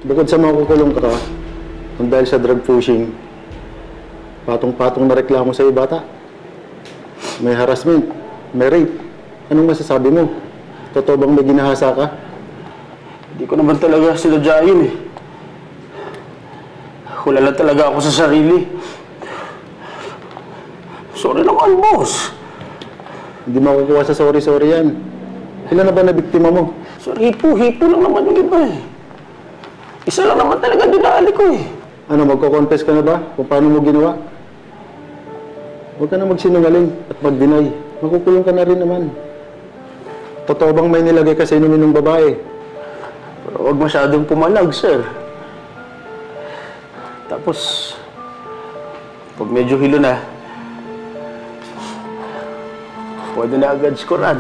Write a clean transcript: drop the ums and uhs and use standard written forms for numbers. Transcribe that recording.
Bukod sa makukulong ka, kung dahil sa drug pushing, patong-patong na reklamo sa'yo, bata. May harassment, may rape. Anong masasabi mo? Totoo bang may ginahasa ka? Hindi ko naman talaga sinadyain eh. Wala lang talaga ako sa sarili. Sorry naman, boss. Hindi makukuha sa sorry-sorry yan. Ilan na ba na biktima mo? Sir, hipo lang naman yung iba eh. Isa lang naman talaga dinali ko eh. Ano, magko-confess ka na ba kung paano mo ginawa? Huwag ka na magsinungaling at mag-deny. Makukulong ka na rin naman. Totoo bang may nilagay ka sa inumin ng babae? Pero huwag masyadong pumalag, sir. Tapos, pag medyo hilo na, pwede na agad scorean.